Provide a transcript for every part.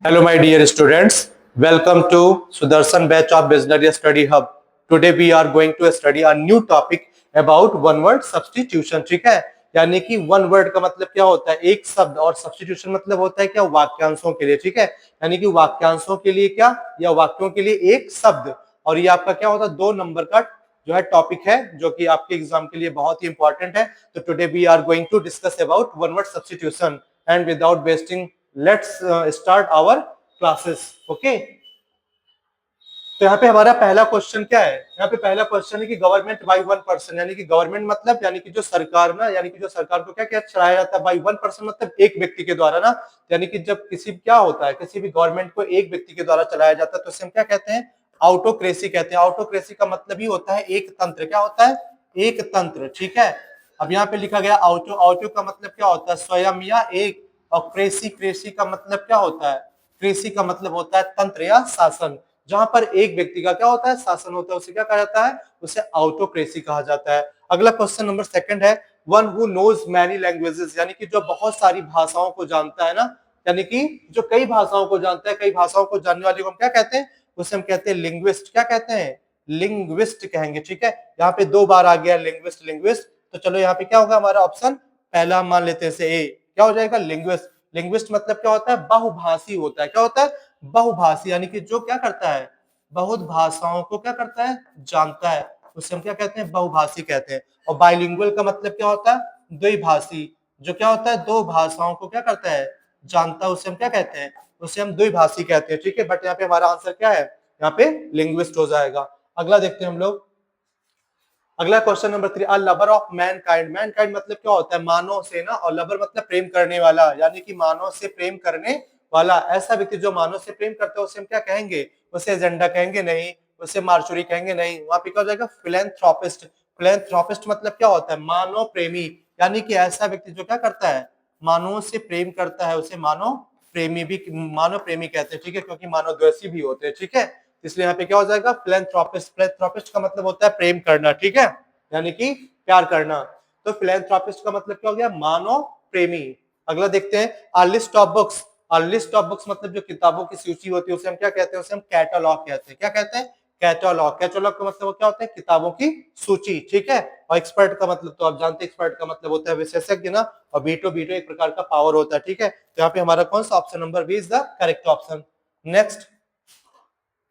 Hello, my dear students. Welcome to Sudarshan batch of Business Study Hub. Today we are going to study a new topic about one word substitution. ठीक है, यानी कि one word का मतलब क्या होता है, एक शब्द, और सब्स्टिट्यूशन मतलब होता है क्या, वाक्यांशों के लिए। ठीक है, यानी कि वाक्यांशों के लिए क्या, या वाक्यों के लिए एक शब्द। और ये आपका क्या होता है, 2 नंबर का जो है टॉपिक है, जो कि आपके एग्जाम के लिए बहुत ही इंपॉर्टेंट है। तो today we are going to discuss about one word substitution and without wasting let's start our classes. Okay, तो यहाँ पे हमारा पहला क्वेश्चन क्या है, यहाँ पे पहला क्वेश्चन है कि गवर्नमेंट बाय वन पर्सन, यानी कि गवर्नमेंट मतलब यानी कि जो सरकार ना, यानी कि जो सरकार को क्या क्या चलाया जाता है, बाय वन पर्सन मतलब एक व्यक्ति के द्वारा ना। यानी कि जब किसी क्या होता है, किसी भी गवर्नमेंट को एक व्यक्ति के द्वारा चलाया जाता है तो उसे हम क्या कहते हैं, ऑटोक्रेसी कहते हैं। ऑटोक्रेसी का मतलब ही होता है एक तंत्र। क्या होता है, एक तंत्र। ठीक है, अब यहाँ पे लिखा गया ऑटो। ऑटो का मतलब क्या होता है, स्वयं या एक। और क्रेसी, क्रेसी का मतलब क्या होता है, क्रेसी का मतलब होता है तंत्र या शासन। जहां पर एक व्यक्ति का क्या होता है, शासन होता है, उसे क्या कहा जाता है, उसे ऑटोक्रेसी कहा जाता है। अगला क्वेश्चन नंबर सेकंड है, one who knows many languages, यानी कि जो बहुत सारी भाषाओं को जानता है ना, यानी कि जो कई भाषाओं को जानता है, कई भाषाओं को जानने वाले को हम क्या कहते हैं, उसे हम कहते हैं लिंग्विस्ट। क्या कहते हैं, लिंग्विस्ट कहेंगे। ठीक है, यहाँ पे 2 बार आ गया लिंग्विस्ट, लिंग्विस्ट। तो चलो यहाँ पे क्या होगा, हमारा ऑप्शन पहला हम मान लेते हैं से ए, क्या हो जाएगा, लिंग्विस्ट। लिंग्विस्ट मतलब क्या होता है, बहुभाषी होता है। क्या होता है, बहुभाषी, यानी कि जो क्या करता है, बहुत भाषाओं को क्या करता है, जानता है, उसे हम क्या कहते हैं, बहुभाषी कहते हैं। और बाइलिंगुअल का मतलब क्या होता है, द्विभाषी। जो क्या होता है, 2 भाषाओं को क्या करता है, जानता है, उसे हम क्या कहते हैं, उसे हम द्विभाषी कहते हैं। ठीक है, बट यहाँ पे हमारा आंसर क्या है, यहाँ पे लिंग्विस्ट हो जाएगा। अगला देखते हैं हम लोग। अगला question number 3, a lover of Mankind. Mankind मतलब क्या होता है, मानव से ना, और लवर मतलब प्रेम करने वाला, यानी कि मानव से प्रेम करने वाला। ऐसा व्यक्ति जो मानव से प्रेम करता है उसे हम क्या कहेंगे, उसे एजेंडा कहेंगे नहीं, उसे मार्चुरी कहेंगे नहीं, वहां पे क्या हो जाएगा, फिलेंथ्रोपिस्ट। फिलेंथ्रोपिस्ट मतलब क्या होता है, मानव प्रेमी, यानी कि ऐसा व्यक्ति जो क्या करता है, मानव से प्रेम करता है, उसे मानव प्रेमी भी, मानव प्रेमी कहते हैं। ठीक है, क्योंकि मानव द्वेषी भी होते हैं। ठीक है, इसलिए यहाँ पे क्या हो जाएगा, फिलेंथ्रोपिस्ट। फिलेंथ्रोपिस्ट का मतलब होता है प्रेम करना। ठीक है, यानी कि प्यार करना। तो फिलेंथ्रोपिस्ट का मतलब क्या हो गया, मानव प्रेमी। अगला देखते हैं, a list of books. A list of books मतलब जो किताबों की सूची होती है, उसे हम क्या कहते हैं, उसे हम कैटलॉग कहते हैं। क्या कहते हैं, कैटलॉग। कैटलॉग का मतलब क्या होता है, किताबों की सूची। ठीक है, और एक्सपर्ट का मतलब तो आप जानते हैं, एक्सपर्ट का मतलब होता है विशेषज्ञ ना, और वीटो, वीटो एक प्रकार का पावर होता है। ठीक है, तो यहाँ पे हमारा कौन सा option number B is the correct option. Next,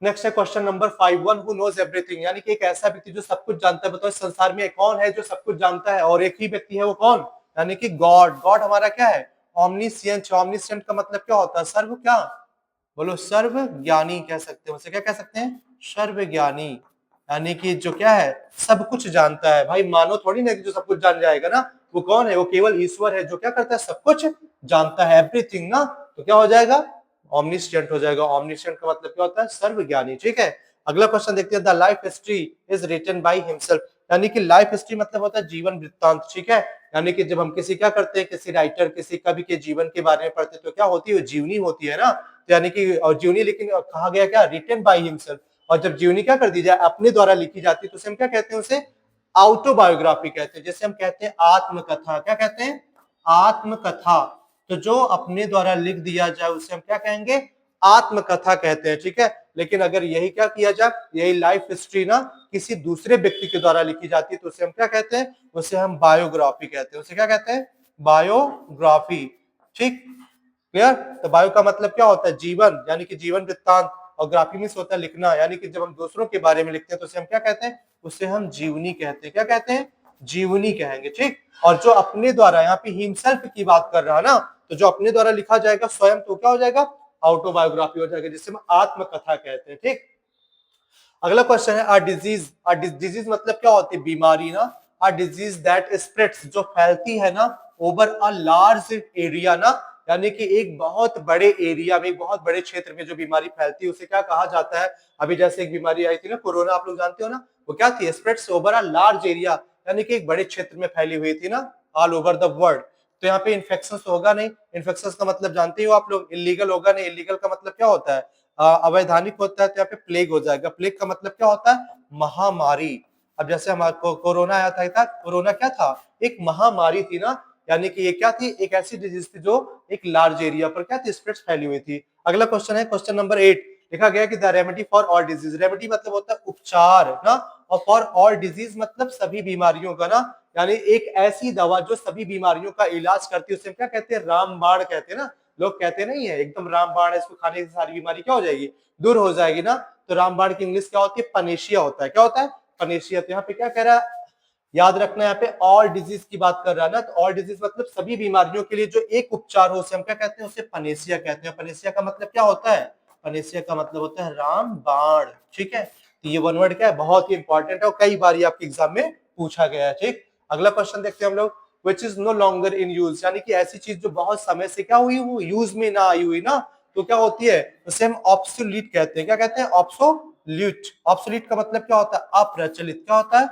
next है question number 5, one who knows everything, यानी कि एक ऐसा व्यक्ति जो सब कुछ जानता है। बताओ इस संसार में कौन है जो सब कुछ जानता है, और एक ही व्यक्ति है, वो कौन, यानी कि गॉड। गॉड हमारा क्या है, ऑमनीसिएंट। ऑमनीसिएंट का मतलब क्या होता है, सर्व क्या, बोलो, सर्व ज्ञानी कह सकते हैं, उसे क्या कह सकते हैं, सर्व ज्ञानी। यानी कि जो क्या है, सब कुछ जानता है। भाई मानो थोड़ी ना कि जो सब कुछ जान जाएगा ना, वो कौन है, वो केवल ईश्वर है जो क्या करता है, सब कुछ जानता है, एवरीथिंग ना। तो क्या हो जाएगा, ऑमनिस्टेंट हो जाएगा। ऑमनिस्टेंट का मतलब क्या होता है, सर्वज्ञानी। ठीक है, अगला क्वेश्चन देखते हैं, the life history is written by himself, यानी कि लाइफ हिस्ट्री मतलब होता है जीवन वृत्तांत। ठीक है, यानी कि जब हम किसी क्या करते हैं, किसी राइटर, किसी कवि के जीवन के बारे में पढ़ते हैं तो क्या होती है, जीवनी होती है ना। तो यानी कि और जीवनी, लेकिन कहा गया क्या, रिटन बाय हिमसेल्फ। और जब जीवनी क्या कर दी जाए, अपने द्वारा लिखी जाती है, तो उसे हम क्या कहते हैं, उसे ऑटोबायोग्राफी कहते हैं। जैसे हम कहते हैं आत्मकथा। क्या कहते हैं, आत्मकथा। तो जो अपने द्वारा लिख दिया जाए उसे हम क्या कहेंगे, आत्मकथा कहते हैं। ठीक है, लेकिन अगर यही क्या किया जाए, यही लाइफ हिस्ट्री ना किसी दूसरे व्यक्ति के द्वारा लिखी जाती है तो उसे हम क्या कहते हैं, उसे हम बायोग्राफी कहते हैं। उसे क्या कहते हैं, बायोग्राफी। ठीक, क्लियर। तो बायो का मतलब क्या होता है, जीवन, यानी कि जीवन वृत्तांत। और ग्राफी मींस होता है लिखना, यानी कि जब हम दूसरों के बारे में लिखते हैं तो उसे हम क्या कहते हैं, उसे हम जीवनी कहते हैं। क्या कहते हैं, जीवनी कहेंगे। ठीक, और जो अपने द्वारा, यहाँ पे हिमसेल्फ की बात कर रहा है ना, तो जो अपने द्वारा लिखा जाएगा स्वयं, तो क्या हो जाएगा, ऑटोबायोग्राफी हो जाएगा, जिसे हम आत्मकथा कहते हैं। ठीक, अगला क्वेश्चन है, अ डिजीज। अ डिजीज मतलब क्या होती है, बीमारी ना। अ डिजीज दैट स्प्रेड्स, जो फैलती है ना, ओवर अ लार्ज एरिया ना, यानी कि एक बहुत बड़े एरिया में, एक बहुत बड़े क्षेत्र में जो बीमारी फैलती है उसे क्या कहा जाता है। अभी जैसे एक बीमारी आई थी ना, कोरोना, आप लोग जानते हो ना, वो क्या थी, spreads over a large area, यानी कि एक बड़े क्षेत्र में फैली हुई थी ना, ऑल ओवर द वर्ल्ड। तो यहाँ पे इन्फेक्शन होगा नहीं। इन्फेक्शन का मतलब जानते हो आप लोग, इलीगल होगा नहीं। इलीगल का मतलब क्या होता है, अवैधानिक होता है। तो यहाँ पे प्लेग हो जाएगा। प्लेग का मतलब क्या होता है, महामारी। अब जैसे हमारे कोरोना आया था, कोरोना क्या था, एक महामारी थी ना, यानी कि ये क्या थी, एक ऐसी डिजीज थी जो एक लार्ज एरिया पर क्या थी, स्प्रेड फैली हुई थी। अगला क्वेश्चन है क्वेश्चन नंबर 8, लिखा गया कि the remedy for all disease, remedy मतलब होता है उपचार ना, और फॉर ऑल डिजीज मतलब सभी बीमारियों का ना, यानी एक ऐसी दवा जो सभी बीमारियों का इलाज करती है, उसे क्या कहते हैं, रामबाण कहते हैं ना। लोग कहते नहीं है एकदम रामबाण है, इसको खाने से सारी बीमारी क्या हो जाएगी, दूर हो जाएगी ना। तो रामबाण की इंग्लिश क्या होती है, पनेशिया होता है। क्या होता है, पनेशिया। तो यहाँ पे क्या कह रहा है, याद रखना यहाँ पे ऑल डिजीज की बात कर रहा है ना, तो ऑल डिजीज मतलब सभी बीमारियों के लिए जो एक उपचार हो, उसे हम क्या कहते हैं, उसे पनेशिया कहते हैं। पनेशिया का मतलब क्या होता है, पनेशिया का मतलब होता है रामबाण। ठीक है, तो ये वन वर्ड क्या है, बहुत ही इंपॉर्टेंट है और कई बार ये आपके एग्जाम में पूछा गया है। ठीक, अगला क्वेश्चन देखते हैं हम लोग, which is no longer in use, यानी कि ऐसी चीज जो बहुत समय से क्या हुई, वो यूज में ना आई हुई ना, तो क्या होती है, उसे हम ऑब्सोल्यूट कहते हैं। क्या कहते हैं, ऑब्सोल्यूट। ऑब्सोल्यूट का मतलब क्या होता है, अप्रचलित। क्या होता है,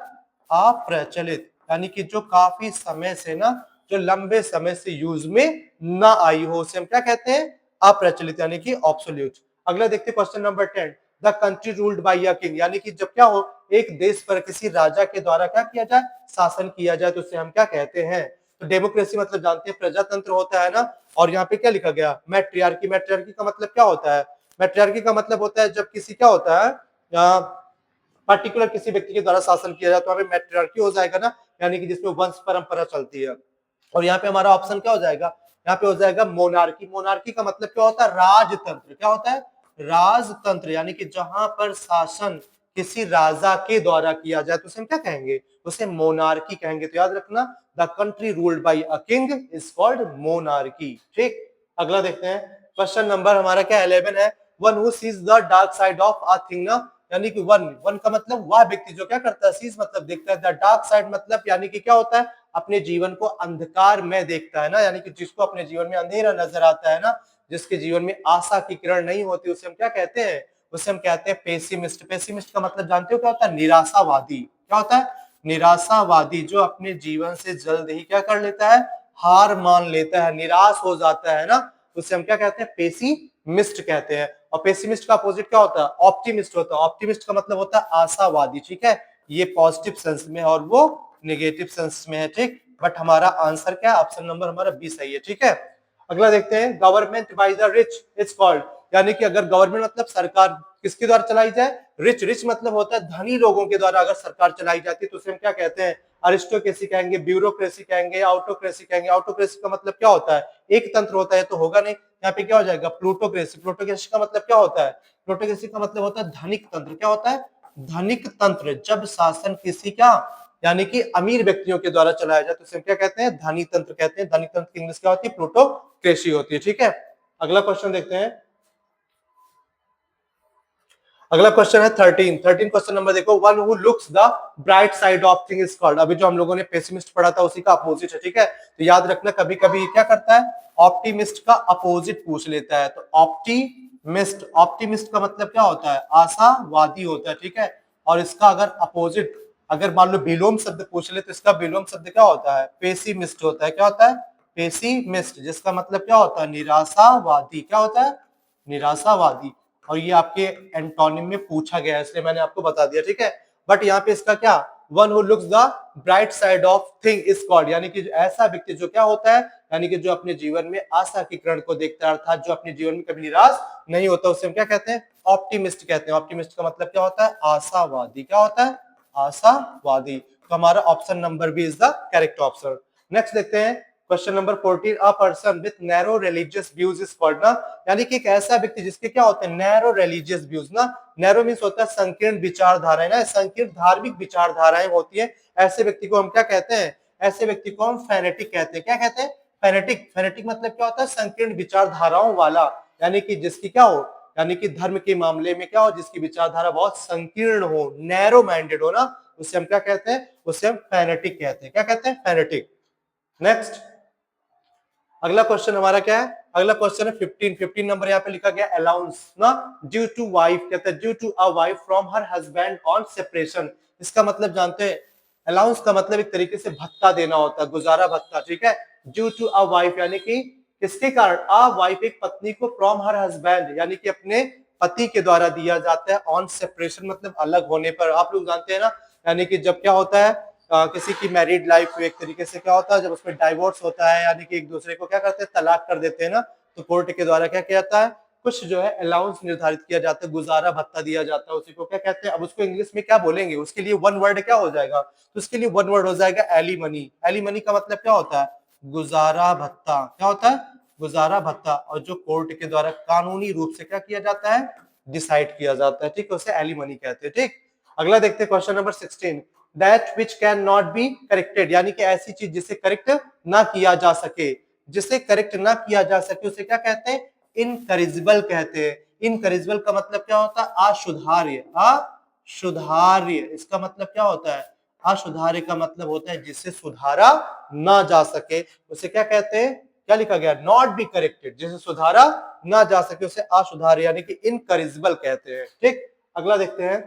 अप्रचलित, यानी कि जो काफी समय से ना, जो लंबे समय से यूज में ना आई हो, उसे हम क्या कहते हैं, अप्रचलित, यानी कि ऑब्सोल्यूट। अगला देखते हैं question number 10, the country ruled by a king, यानी कि जब क्या हो, एक देश पर किसी राजा के द्वारा क्या किया जाए, शासन किया जाए, तो उसे हम क्या कहते हैं। तो डेमोक्रेसी मतलब जानते हैं, प्रजातंत्र होता है ना। और यहाँ पे क्या लिखा गया, मैट्रियार्की। मैट्रियार्की का मतलब क्या होता है, मैट्रियार्की का मतलब होता है जब किसी क्या होता है, पर्टिकुलर किसी व्यक्ति के द्वारा शासन किया जाए, तो हमें मैट्रियार्की हो जाएगा ना, यानी कि जिसमें वंश परंपरा चलती है। और यहाँ पे हमारा ऑप्शन क्या हो जाएगा, यहाँ पे हो जाएगा मोनार्की। मोनार्की का मतलब क्या होता है, राजतंत्र। क्या होता है, राजतंत्र, यानी कि जहां पर शासन किसी राजा के द्वारा किया जाए, तो उसे हम क्या कहेंगे, उसे मोनार्की कहेंगे। तो याद रखना, the country ruled by a king is called monarchy. ठीक, अगला देखते हैं क्वेश्चन नंबर हमारा क्या 11 है, one who seize the dark side of a thing ना, यानी कि वन, वन का मतलब वह व्यक्ति जो क्या करता है, सीज मतलब देखता है, द डार्क साइड मतलब यानी कि क्या होता है, अपने जीवन को अंधकार में देखता है ना, यानी कि जिसको अपने जीवन में अंधेरा नजर आता है ना, जिसके जीवन में आशा की किरण नहीं होती, उसे हम क्या कहते हैं, उसे हम कहते हैं पेसिमिस्ट। पेसिमिस्ट का मतलब जानते हो क्या होता है, निराशावादी। क्या होता है, निराशावादी, जो अपने जीवन से जल्द ही क्या कर लेता है, हार मान लेता है, निराश हो जाता है ना, उसे हम क्या कहते हैं, पेसिमिस्ट कहते हैं। और पेसिमिस्ट का अपोजिट क्या होता है, ऑप्टिमिस्ट होता है। ऑप्टिमिस्ट का मतलब होता है आशावादी। ठीक है, ये पॉजिटिव सेंस में और वो नेगेटिव सेंस में है। ठीक, बट हमारा आंसर क्या है, ऑप्शन नंबर हमारा बी सही है। ठीक है, अगला देखते हैं, government by the rich is called, यानी कि अगर गवर्नमेंट मतलब सरकार किसके द्वारा चलाई जाए, रिच। रिच मतलब होता है धनी लोगों के द्वारा अगर सरकार चलाई जाती है, तो उसे हम क्या कहते हैं, अरिस्टोक्रेसी कहेंगे, ब्यूरोक्रेसी कहेंगे, ऑटोक्रेसी कहेंगे। ऑटोक्रेसी का मतलब क्या होता है, एक तंत्र होता है, तो होगा नहीं, यहाँ पे क्या हो जाएगा, प्लूटोक्रेसी। प्लूटोक्रेसी का मतलब क्या होता है, प्लूटोक्रेसी का मतलब होता है धनिक तंत्र। क्या होता है, धनिक तंत्र, जब शासन किसी क्या, यानी कि अमीर व्यक्तियों के द्वारा चलाया जाए, तो उसे क्या कहते हैं, धनी तंत्र कहते हैं। धनी तंत्र की इंग्लिश क्या होती है, प्लूटोक्रेसी होती है। ठीक है, अगला क्वेश्चन देखते हैं, अगला क्वेश्चन है 13 क्वेश्चन नंबर देखो, one who looks the bright side of thing is called. अभी जो हम लोगों ने पेसिमिस्ट पढ़ा था, उसी का अपोजिट है। ठीक है, तो याद रखना, कभी कभी क्या करता है, ऑप्टिमिस्ट का अपोजिट पूछ लेता है। तो ऑप्टिमिस्ट, ऑप्टिमिस्ट का मतलब क्या होता है, आशावादी होता है। ठीक है, और इसका अगर अपोजिट, अगर मान लो विलोम शब्द पूछ ले, तो इसका विलोम शब्द क्या होता है, पेसिमिस्ट होता है। क्या होता है, पेसिमिस्ट, जिसका मतलब क्या होता है, निराशावादी। क्या होता है, निराशावादी। और ये आपके एंटोनिम में पूछा गया है, इसलिए मैंने आपको बता दिया। ठीक है, बट यहाँ पे इसका क्या, one who looks the bright side of thing is called, यानी कि ऐसा व्यक्ति जो क्या होता है, यानी कि जो अपने जीवन में आशा की किरण को देखता है, अर्थात जो अपने जीवन में कभी निराश नहीं होता, उसे हम क्या कहते हैं, ऑप्टिमिस्ट कहते हैं। ऑप्टिमिस्ट का मतलब क्या होता है, आशावादी। क्या होता है, आशावादी। तो हमारा option number B is the correct option. Next देखते हैं question number 14, a person with narrow religious views is called ना, यानी कि एक ऐसा व्यक्ति जिसके क्या होते हैं, नैरो रिलीजियस व्यूज ना। नैरो मींस होता है संकीर्ण विचारधाराएं ना, संकीर्ण धार्मिक विचारधाराएं होती है, ऐसे व्यक्ति को हम क्या कहते हैं, ऐसे व्यक्ति को हम फेनेटिक कहते हैं। क्या कहते हैं, फेनेटिक। फेनेटिक मतलब क्या होता है, संकीर्ण विचारधाराओं वाला, यानी कि जिसकी क्या हो, यानी कि धर्म के मामले में क्या हो, जिसकी विचारधारा बहुत संकीर्ण हो, नैरो माइंडेड हो ना, उसे हम क्या कहते हैं, उसे हम फेनेटिक कहते हैं। क्या कहते हैं, फेनेटिक। नेक्स्ट अगला क्वेश्चन हमारा क्या है, अगला क्वेश्चन है 15 नंबर, यहाँ पे लिखा गया अलाउंस ना, ड्यू टू वाइफ, कहते हैं due to a wife from her husband on separation. इसका मतलब जानते हैं, अलाउंस का मतलब एक तरीके से भत्ता देना होता है, गुजारा भत्ता। ठीक है, ड्यू टू अ वाइफ यानी कि किसके कारण, अ वाइफ एक पत्नी को, फ्रॉम हर हस्बैंड यानी कि अपने पति के द्वारा दिया जाता है, ऑन सेपरेशन मतलब अलग होने पर। आप लोग जानते हैं ना, यानी कि जब क्या होता है, किसी की मैरिड लाइफ एक तरीके से क्या होता है, जब उसमें डाइवोर्स होता है यानी कि एक दूसरे को क्या करते हैं, तलाक कर देते हैं ना, तो कोर्ट के द्वारा क्या किया जाता है, कुछ जो है अलाउंस निर्धारित किया जाता है, गुजारा भत्ता दिया जाता है, उसी को क्या कहते हैं, अब उसको इंग्लिश में क्या बोलेंगे, उसके लिए वन वर्ड क्या हो जाएगा, तो उसके लिए वन वर्ड हो जाएगा एलिमनी। एलिमनी का मतलब क्या होता है, गुजारा भत्ता। क्या होता है, गुजारा भत्ता। और जो कोर्ट के द्वारा कानूनी रूप से क्या किया जाता है, डिसाइड किया जाता है, ठीक है, उसे एलिमनी कहते हैं। ठीक, अगला देखते हैं question number 16, that which can not be corrected, यानी कि ऐसी चीज जिसे करेक्ट ना किया जा सके, जिसे करेक्ट ना किया जा सके उसे क्या कहते हैं, इनकरेजिबल कहते हैं। इनकरेजिबल का मतलब क्या होता है, अशुधार्य। अशुधार्य इसका मतलब क्या होता है, अशुधार्य का मतलब होता है जिसे सुधारा ना जा सके, उसे क्या कहते हैं, क्या लिखा गया, नॉट बी करेक्टेड, जिसे सुधारा ना जा सके उसे अशुधार्य यानी कि इनकरेजिबल कहते हैं। ठीक, अगला देखते हैं।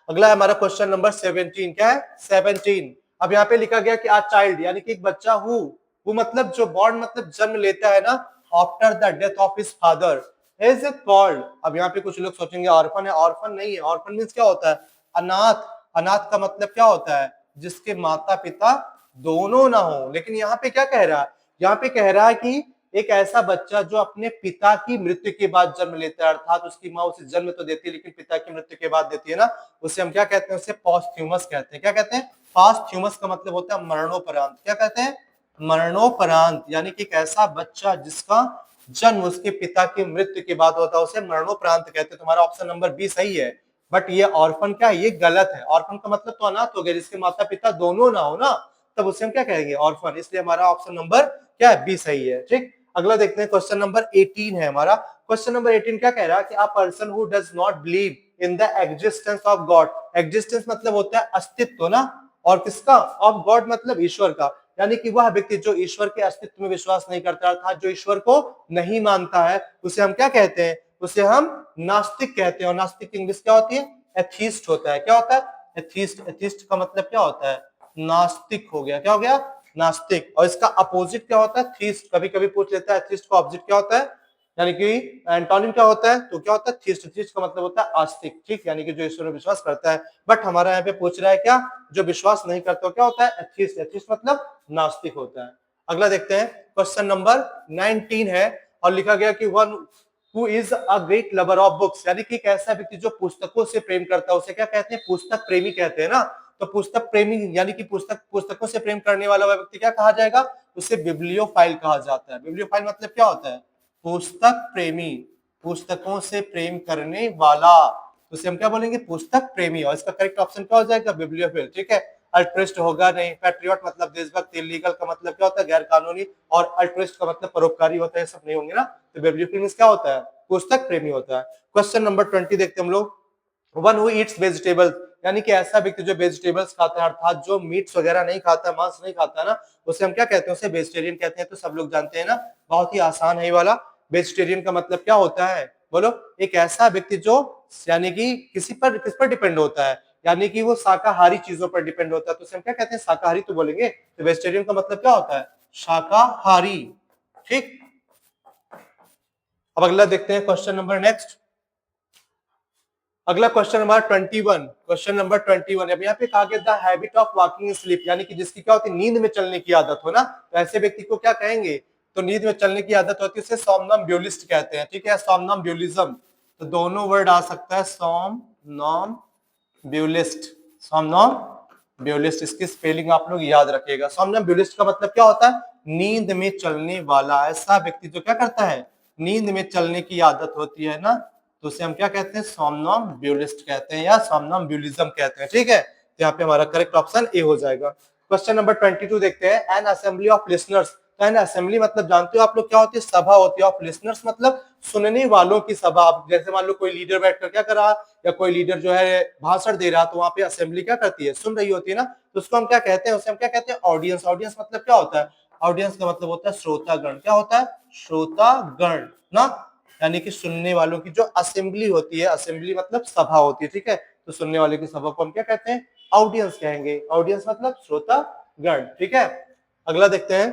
अगला है हमारा क्वेश्चन नंबर 17। क्या है, 17। अब यहाँ पे लिखा गया कि आ चाइल्ड यानी कि एक बच्चा हु मतलब जो बॉर्न मतलब जन्म लेता है ना, after the death of his father is called. अब यहाँ पे कुछ लोग सोचेंगे ऑर्फन है, ऑर्फन नहीं है। ऑर्फन मीन्स क्या होता है, अनाथ। अनाथ का मतलब क्या होता है, जिसके माता पिता दोनों ना हो। लेकिन यहाँ पे क्या कह रहा है, यहाँ पे कह रहा है कि एक ऐसा बच्चा जो अपने पिता की मृत्यु के बाद जन्म लेता है, अर्थात उसकी माँ उसे जन्म तो देती है लेकिन पिता की मृत्यु के बाद देती है ना, उसे हम क्या कहते हैं, उसे पोस्थ्यूमस कहते हैं। क्या कहते हैं, पोस्थ्यूमस का मतलब होता है मरणोपरांत। क्या कहते हैं, मरणोपरांत, यानी कि एक ऐसा बच्चा जिसका जन्म उसके पिता की मृत्यु के बाद होता है उसे मरणोपरांत कहते हैं। तुम्हारा ऑप्शन नंबर बी सही है, बट ये ऑर्फन क्या है, ये गलत है। ऑर्फन का मतलब तो अनाथ हो गया, जिसके माता पिता दोनों ना हो ना, तब उसे हम क्या कहेंगे, ऑर्फन। इसलिए हमारा ऑप्शन नंबर क्या है, बी सही है। ठीक, अगला देखते हैं क्वेश्चन नंबर 18 है हमारा। क्वेश्चन नंबर 18 क्या कह रहा है कि a person who does not believe in the existence of God. Existence मतलब होता है अस्तित्व ना, और किसका, ऑफ गॉड मतलब ईश्वर का, यानी कि वह व्यक्ति जो ईश्वर के अस्तित्व में विश्वास नहीं करता, अर्थात जो ईश्वर को नहीं मानता है, उसे हम क्या कहते हैं, उसे हम नास्तिक कहते हैं। और नास्तिक की इंग्लिश क्या होती है, एथीस्ट होता है। क्या होता है, एथीस्ट। एथीस्ट का मतलब क्या होता है, नास्तिक हो गया। क्या हो गया, नास्तिक। और इसका अपोजिट क्या होता है, थीस्ट। कभी कभी पूछ लेता है थीस्ट का ऑपोजिट क्या होता है, यानी कि एंटोनिम क्या होता है, तो क्या होता है, थीस्ट। थीस्ट का मतलब होता है आस्तिक। ठीक, यानी कि जो ईश्वर में विश्वास करता है। बट हमारा यहाँ पे पूछ रहा है क्या, जो विश्वास नहीं करता क्या होता है, एथीस्ट। एथीस्ट मतलब नास्तिक होता है। अगला देखते हैं क्वेश्चन नंबर 19 है, और लिखा गया कि one who is a great lover of books, यानी कि एक ऐसा व्यक्ति जो पुस्तकों से प्रेम करता है उसे क्या कहते हैं, पुस्तक प्रेमी कहते हैं ना। तो पुस्तक प्रेमी यानी कि पुस्तकों से प्रेम करने वाला व्यक्ति क्या कहा जाएगा, उसे बिब्लियोफाइल कहा जाता है। बिब्लियोफाइल मतलब क्या होता है, पुस्तक प्रेमी, पुस्तकों से प्रेम करने वाला, उसे हम क्या बोलेंगे, पुस्तक प्रेमी। और इसका करेक्ट ऑप्शन क्या हो जाएगा, बिब्लियोफाइल। ठीक है, अल्ट्रिस्ट होगा नहीं। पैट्रियट मतलब देशभक्त। इलीगल का मतलब क्या होता है, गैर कानूनी। और अल्ट्रिस्ट का मतलब परोपकारी होता है, सब नहीं होंगे ना। तो बिब्लियोफाइल मींस क्या होता है, पुस्तक प्रेमी होता है। क्वेश्चन नंबर 20 देखते हैं हम लोग। वन हु ईट्स वेजिटेबल्स, यानी कि ऐसा व्यक्ति जो वेजिटेबल्स खाता है, अर्थात जो मीट्स वगैरह नहीं खाता, मांस नहीं खाता ना, उसे हम क्या कहते हैं, उसे वेजिटेरियन कहते हैं। तो सब लोग जानते हैं ना, बहुत ही आसान है ये वाला। वेजिटेरियन का मतलब क्या होता है, बोलो, एक ऐसा व्यक्ति जो यानी कि किस पर डिपेंड होता है, यानी कि वो शाकाहारी चीजों पर डिपेंड होता है, तो उसे हम क्या कहते हैं, शाकाहारी तो बोलेंगे। तो वेजिटेरियन का मतलब क्या होता है, शाकाहारी। ठीक, अब अगला देखते हैं क्वेश्चन नंबर नेक्स्ट। अगला क्वेश्चन नंबर 21। क्वेश्चन नंबर 21, अब यहाँ पे कहा गया the habit of walking sleep, यानी कि जिसकी क्या होती है, नींद में चलने की आदत हो ना, तो ऐसे व्यक्ति को क्या कहेंगे, तो नींद में चलने की आदत होती है उसे सोमनम्ब्यूलिस्ट कहते हैं। ठीक है, सोमनम्ब्यूलिज्म, तो दोनों वर्ड आ सकता है, सोमनम्ब्यूलिस्ट, सोमनम्ब्यूलिस्ट। इसकी स्पेलिंग आप लोग याद रखिएगा। सोमनम्ब्यूलिस्ट का मतलब क्या होता है, नींद में चलने वाला, ऐसा व्यक्ति जो क्या करता है, नींद में चलने की आदत होती है ना, तो उसे हम क्या कहते हैं, सोमनम्ब्यूलिस्ट कहते हैं या सोमनम्ब्यूलिज्म कहते हैं। ठीक है, तो यहाँ पे हमारा करेक्ट ऑप्शन ए हो जाएगा। क्वेश्चन नंबर 22 देखते हैं। एन असेंबली ऑफ लिसनर्स, तो एन असेंबली मतलब जानते हो आप लोग क्या होती है, सभा होती है। ऑफ लिसनर्स मतलब सुनने वालों की सभा। जैसे मान लो कोई लीडर बैठकर क्या कर रहा, या कोई लीडर जो है भाषण दे रहा, तो वहां पे असेंबली क्या करती है, सुन रही होती है ना, तो उसको हम क्या कहते हैं, उसे हम क्या कहते हैं, ऑडियंस। ऑडियंस मतलब क्या होता है, ऑडियंस का मतलब होता है श्रोतागण। क्या होता है, श्रोतागण ना, यानी कि सुनने वालों की जो असेंबली होती है, असेंबली मतलब सभा होती है। ठीक है, तो सुनने वाले की सभा को हम क्या कहते हैं, ऑडियंस कहेंगे। ऑडियंस मतलब श्रोतागण। ठीक है, अगला देखते हैं।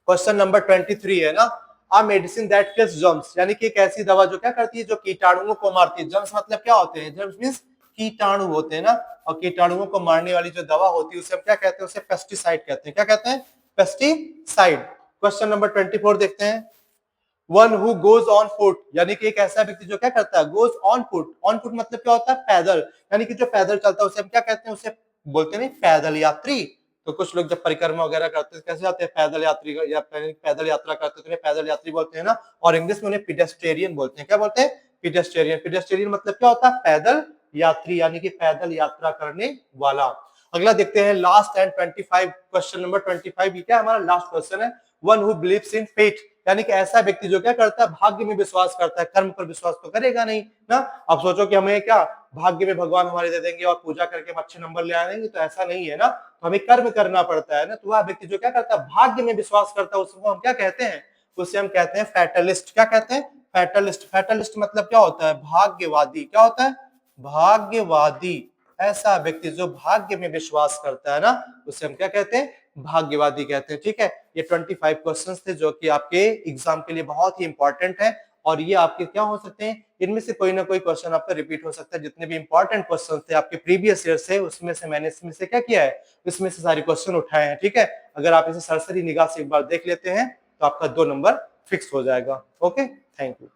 क्वेश्चन नंबर 23 है ना, आ मेडिसिन दैट किल्स जर्म्स, यानी कि एक ऐसी दवा जो क्या करती है, जो कीटाणुओं को मारती है। जर्म्स मतलब क्या होते हैं, जर्म्स मींस कीटाणु होते हैं ना, और कीटाणुओं को मारने वाली जो दवा होती है उसे हम क्या कहते हैं, उसे पेस्टिसाइड कहते हैं। क्या कहते हैं? पेस्टिसाइड। क्वेश्चन नंबर 24 देखते हैं। One who goes on foot, यानी कि एक ऐसा व्यक्ति जो क्या करता है, goes on foot. On foot मतलब क्या होता है? पैदल, यानी कि जो पैदल चलता है उसे हम क्या कहते हैं, उसे बोलते हैं पैदल यात्री। तो कुछ लोग जब परिक्रमा वगैरह करते हैं कैसे जाते हैं, पैदल यात्री या पैदल यात्रा करते हैं तो उन्हें पैदल यात्री बोलते हैं ना, और इंग्लिश में उन्हें पीडेस्ट्रियन बोलते हैं। क्या बोलते हैं? पीडेस्ट्रियन। पीडेस्ट्रियन मतलब क्या होता है? पैदल यात्री, यानी कि पैदल यात्रा करने वाला। अगला देखते हैं लास्ट एंड 25, क्वेश्चन नंबर 25, ये क्या हमारा लास्ट क्वेश्चन है। One who believes in fate, यानी कि ऐसा व्यक्ति जो क्या करता है, भाग्य में विश्वास करता है, कर्म पर विश्वास तो करेगा नहीं ना। अब सोचो कि हमें क्या भाग्य में भगवान हमारे दे देंगे और पूजा करके हम अच्छे नंबर ले आएंगे, तो ऐसा नहीं है ना। तो हमें कर्म करना पड़ता है ना। तो वह व्यक्ति जो क्या करता है, भाग्य में विश्वास करता है, उसको हम क्या कहते हैं, उसे हम कहते हैं फैटलिस्ट। क्या कहते हैं? फैटलिस्ट। फैटलिस्ट मतलब क्या होता है? भाग्यवादी। क्या होता है? भाग्यवादी। ऐसा व्यक्ति जो भाग्य में विश्वास करता है ना, उसे हम क्या कहते हैं? भाग्यवादी कहते हैं। ठीक है, ये 25 क्वेश्चंस थे जो कि आपके एग्जाम के लिए बहुत ही इंपॉर्टेंट है, और ये आपके क्या हो सकते हैं, इनमें से कोई ना कोई क्वेश्चन आपका रिपीट हो सकता है। जितने भी इंपॉर्टेंट क्वेश्चन थे आपके प्रीवियस ईयर से, उसमें से मैंने इसमें से क्या किया है, इसमें से सारे क्वेश्चन उठाए हैं। ठीक है, अगर आप इसे सरसरी निगाह से एक बार देख लेते हैं तो आपका 2 नंबर फिक्स हो जाएगा। Okay, thank you.